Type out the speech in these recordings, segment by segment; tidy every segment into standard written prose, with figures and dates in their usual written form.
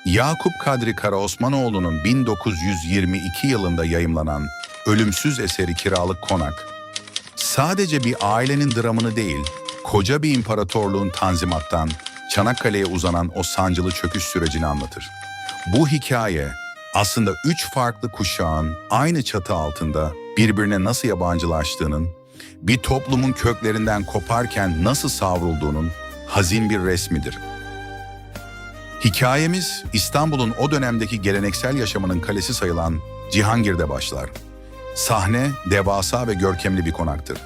Yakup Kadri Karaosmanoğlu'nun 1922 yılında yayımlanan ölümsüz eseri Kiralık Konak, sadece bir ailenin dramını değil, koca bir imparatorluğun Tanzimat'tan Çanakkale'ye uzanan o sancılı çöküş sürecini anlatır. Bu hikaye aslında 3 farklı kuşağın aynı çatı altında birbirine nasıl yabancılaştığının, bir toplumun köklerinden koparken nasıl savrulduğunun hazin bir resmidir. Hikayemiz İstanbul'un o dönemdeki geleneksel yaşamının kalesi sayılan Cihangir'de başlar. Sahne devasa ve görkemli bir konaktır.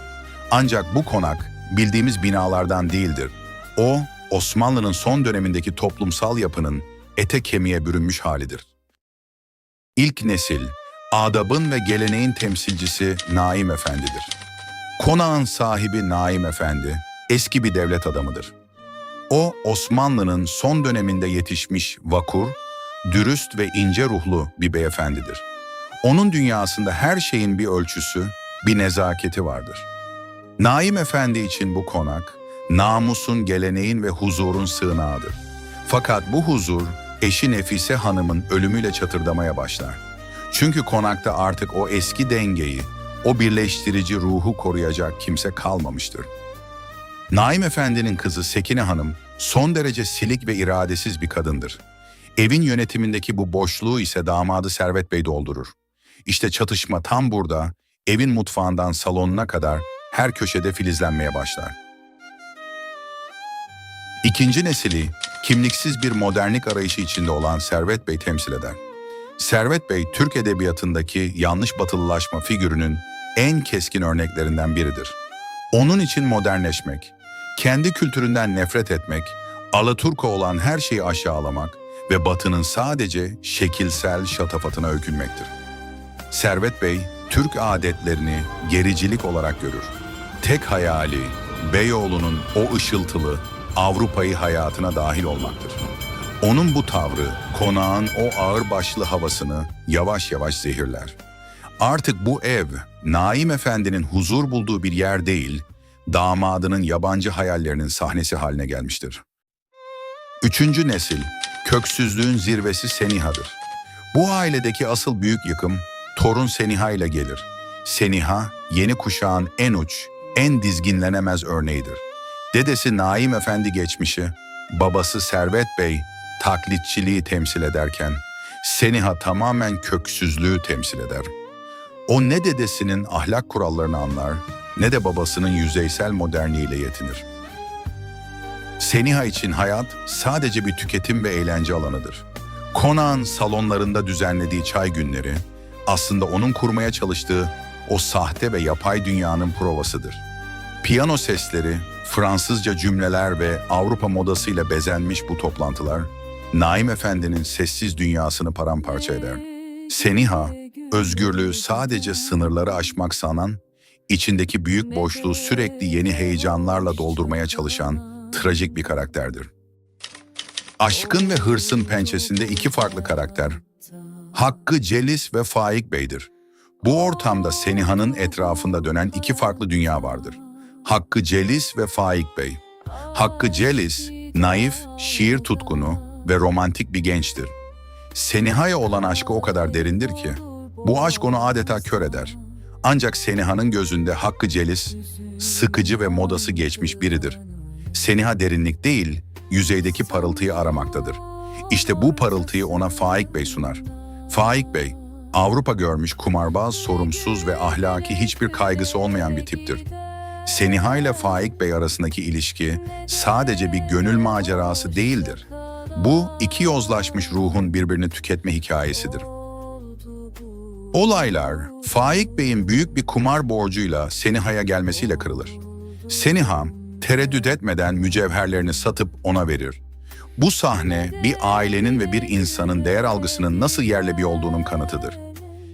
Ancak bu konak bildiğimiz binalardan değildir. O, Osmanlı'nın son dönemindeki toplumsal yapının ete kemiğe bürünmüş halidir. İlk nesil, adabın ve geleneğin temsilcisi Naim Efendi'dir. Konağın sahibi Naim Efendi, eski bir devlet adamıdır. O, Osmanlı'nın son döneminde yetişmiş vakur, dürüst ve ince ruhlu bir beyefendidir. Onun dünyasında her şeyin bir ölçüsü, bir nezaketi vardır. Naim Efendi için bu konak, namusun, geleneğin ve huzurun sığınağıdır. Fakat bu huzur, eşi Nefise Hanım'ın ölümüyle çatırdamaya başlar. Çünkü konakta artık o eski dengeyi, o birleştirici ruhu koruyacak kimse kalmamıştır. Naim Efendi'nin kızı Sekine Hanım, son derece silik ve iradesiz bir kadındır. Evin yönetimindeki bu boşluğu ise damadı Servet Bey doldurur. İşte çatışma tam burada, evin mutfağından salonuna kadar her köşede filizlenmeye başlar. İkinci nesili, kimliksiz bir modernlik arayışı içinde olan Servet Bey temsil eder. Servet Bey, Türk edebiyatındaki yanlış batılılaşma figürünün en keskin örneklerinden biridir. Onun için modernleşmek, kendi kültüründen nefret etmek, Alaturka olan her şeyi aşağılamak ve Batı'nın sadece şekilsel şatafatına öykünmektir. Servet Bey, Türk adetlerini gericilik olarak görür. Tek hayali, Beyoğlu'nun o ışıltılı Avrupa'yı hayatına dahil olmaktır. Onun bu tavrı, konağın o ağırbaşlı havasını yavaş yavaş zehirler. Artık bu ev, Naim Efendi'nin huzur bulduğu bir yer değil, damadının yabancı hayallerinin sahnesi haline gelmiştir. Üçüncü nesil, köksüzlüğün zirvesi Seniha'dır. Bu ailedeki asıl büyük yıkım, torun Seniha ile gelir. Seniha, yeni kuşağın en uç, en dizginlenemez örneğidir. Dedesi Naim Efendi geçmişi, babası Servet Bey taklitçiliği temsil ederken, Seniha tamamen köksüzlüğü temsil eder. O ne dedesinin ahlak kurallarını anlar, ne de babasının yüzeysel modernliğiyle yetinir. Seniha için hayat sadece bir tüketim ve eğlence alanıdır. Konağın salonlarında düzenlediği çay günleri, aslında onun kurmaya çalıştığı o sahte ve yapay dünyanın provasıdır. Piyano sesleri, Fransızca cümleler ve Avrupa modasıyla bezenmiş bu toplantılar, Naim Efendi'nin sessiz dünyasını paramparça eder. Seniha, özgürlüğü sadece sınırları aşmak sanan, içindeki büyük boşluğu sürekli yeni heyecanlarla doldurmaya çalışan trajik bir karakterdir. Aşkın ve hırsın pençesinde iki farklı karakter, Hakkı Celis ve Faik Bey'dir. Bu ortamda Seniha'nın etrafında dönen iki farklı dünya vardır. Hakkı Celis ve Faik Bey. Hakkı Celis, naif, şiir tutkunu ve romantik bir gençtir. Seniha'ya olan aşkı o kadar derindir ki, bu aşk onu adeta kör eder. Ancak Seniha'nın gözünde Hakkı Celis, sıkıcı ve modası geçmiş biridir. Seniha derinlik değil, yüzeydeki parıltıyı aramaktadır. İşte bu parıltıyı ona Faik Bey sunar. Faik Bey, Avrupa görmüş kumarbaz, sorumsuz ve ahlaki hiçbir kaygısı olmayan bir tiptir. Seniha ile Faik Bey arasındaki ilişki sadece bir gönül macerası değildir. Bu iki yozlaşmış ruhun birbirini tüketme hikayesidir. Olaylar, Faik Bey'in büyük bir kumar borcuyla Seniha'ya gelmesiyle kırılır. Seniha, tereddüt etmeden mücevherlerini satıp ona verir. Bu sahne, bir ailenin ve bir insanın değer algısının nasıl yerle bir olduğunun kanıtıdır.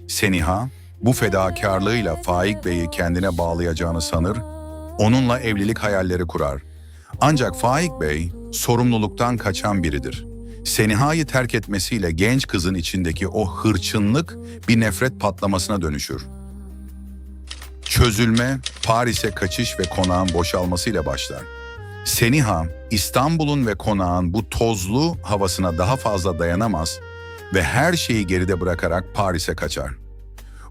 Seniha, bu fedakarlığıyla Faik Bey'i kendine bağlayacağını sanır, onunla evlilik hayalleri kurar. Ancak Faik Bey, sorumluluktan kaçan biridir. Seniha'yı terk etmesiyle genç kızın içindeki o hırçınlık bir nefret patlamasına dönüşür. Çözülme, Paris'e kaçış ve konağın boşalmasıyla başlar. Seniha, İstanbul'un ve konağın bu tozlu havasına daha fazla dayanamaz ve her şeyi geride bırakarak Paris'e kaçar.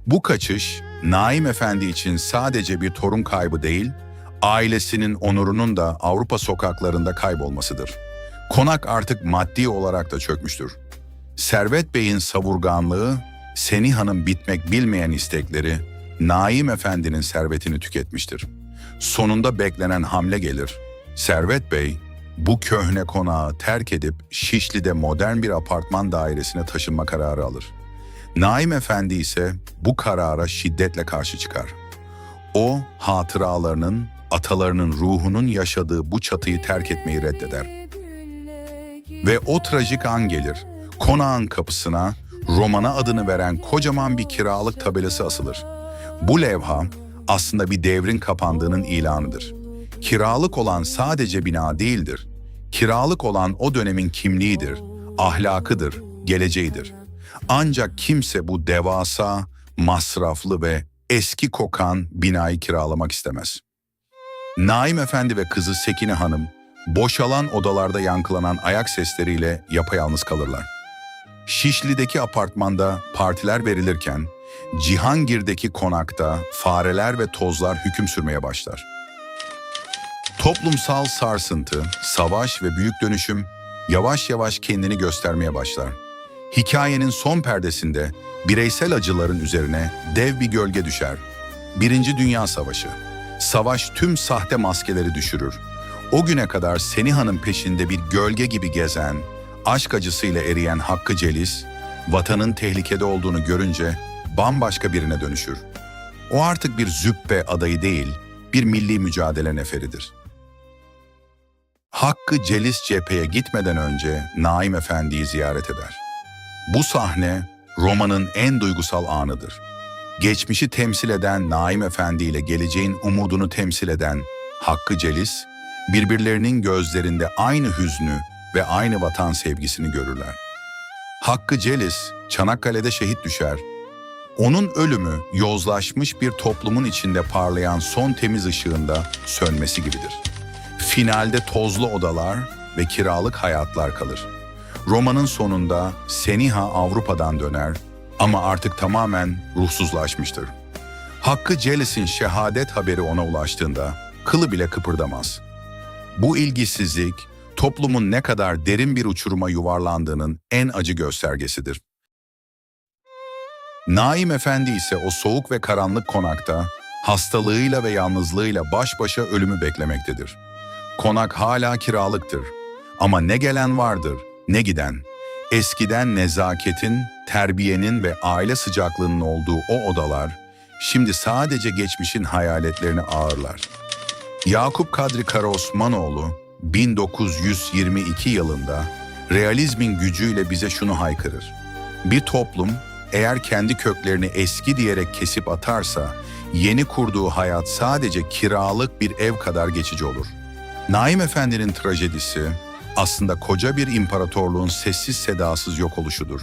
Bu kaçış, Naim Efendi için sadece bir torun kaybı değil, ailesinin onurunun da Avrupa sokaklarında kaybolmasıdır. Konak artık maddi olarak da çökmüştür. Servet Bey'in savurganlığı, Seniha'nın bitmek bilmeyen istekleri, Naim Efendi'nin servetini tüketmiştir. Sonunda beklenen hamle gelir. Servet Bey, bu köhne konağı terk edip Şişli'de modern bir apartman dairesine taşınma kararı alır. Naim Efendi ise bu karara şiddetle karşı çıkar. O, hatıralarının, atalarının ruhunun yaşadığı bu çatıyı terk etmeyi reddeder. Ve o trajik an gelir. Konağın kapısına Romana adını veren kocaman bir kiralık tabelası asılır. Bu levha aslında bir devrin kapandığının ilanıdır. Kiralık olan sadece bina değildir. Kiralık olan o dönemin kimliğidir, ahlakıdır, geleceğidir. Ancak kimse bu devasa, masraflı ve eski kokan binayı kiralamak istemez. Naim Efendi ve kızı Sekine Hanım, boşalan odalarda yankılanan ayak sesleriyle yapayalnız kalırlar. Şişli'deki apartmanda partiler verilirken, Cihangir'deki konakta fareler ve tozlar hüküm sürmeye başlar. Toplumsal sarsıntı, savaş ve büyük dönüşüm yavaş yavaş kendini göstermeye başlar. Hikayenin son perdesinde bireysel acıların üzerine dev bir gölge düşer. Birinci Dünya Savaşı. Savaş tüm sahte maskeleri düşürür. O güne kadar Seniha'nın peşinde bir gölge gibi gezen, aşk acısıyla eriyen Hakkı Celis, vatanın tehlikede olduğunu görünce bambaşka birine dönüşür. O artık bir züppe adayı değil, bir milli mücadele neferidir. Hakkı Celis cepheye gitmeden önce Naim Efendi'yi ziyaret eder. Bu sahne romanın en duygusal anıdır. Geçmişi temsil eden Naim Efendi ile geleceğin umudunu temsil eden Hakkı Celis, birbirlerinin gözlerinde aynı hüznü ve aynı vatan sevgisini görürler. Hakkı Celis, Çanakkale'de şehit düşer. Onun ölümü yozlaşmış bir toplumun içinde parlayan son temiz ışığında sönmesi gibidir. Finalde tozlu odalar ve kiralık hayatlar kalır. Romanın sonunda Seniha Avrupa'dan döner ama artık tamamen ruhsuzlaşmıştır. Hakkı Celis'in şehadet haberi ona ulaştığında kılı bile kıpırdamaz. Bu ilgisizlik, toplumun ne kadar derin bir uçuruma yuvarlandığının en acı göstergesidir. Naim Efendi ise o soğuk ve karanlık konakta hastalığıyla ve yalnızlığıyla baş başa ölümü beklemektedir. Konak hala kiralıktır ama ne gelen vardır ne giden. Eskiden nezaketin, terbiyenin ve aile sıcaklığının olduğu o odalar şimdi sadece geçmişin hayaletlerini ağırlar. Yakup Kadri Karaosmanoğlu 1922 yılında realizmin gücüyle bize şunu haykırır. Bir toplum eğer kendi köklerini eski diyerek kesip atarsa yeni kurduğu hayat sadece kiralık bir ev kadar geçici olur. Naim Efendi'nin trajedisi aslında koca bir imparatorluğun sessiz sedasız yok oluşudur.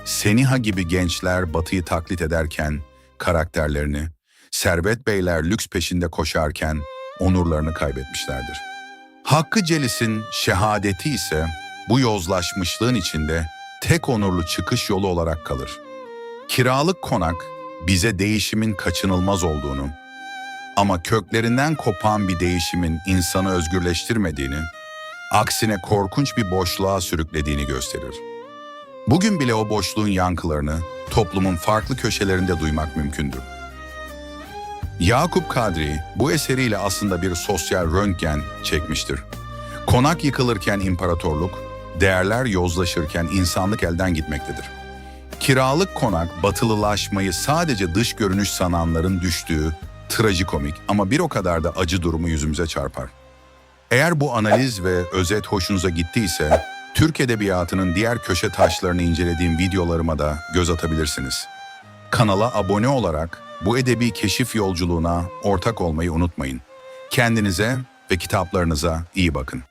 Seniha gibi gençler Batı'yı taklit ederken karakterlerini, Servet Beyler lüks peşinde koşarken onurlarını kaybetmişlerdir. Hakkı Celis'in şehadeti ise bu yozlaşmışlığın içinde tek onurlu çıkış yolu olarak kalır. Kiralık konak bize değişimin kaçınılmaz olduğunu ama köklerinden kopan bir değişimin insanı özgürleştirmediğini, aksine korkunç bir boşluğa sürüklediğini gösterir. Bugün bile o boşluğun yankılarını toplumun farklı köşelerinde duymak mümkündür. Yakup Kadri bu eseriyle aslında bir sosyal röntgen çekmiştir. Konak yıkılırken imparatorluk, değerler yozlaşırken insanlık elden gitmektedir. Kiralık konak batılılaşmayı sadece dış görünüş sananların düştüğü trajikomik ama bir o kadar da acı durumu yüzümüze çarpar. Eğer bu analiz ve özet hoşunuza gittiyse, Türk Edebiyatı'nın diğer köşe taşlarını incelediğim videolarıma da göz atabilirsiniz. Kanala abone olarak bu edebi keşif yolculuğuna ortak olmayı unutmayın. Kendinize ve kitaplarınıza iyi bakın.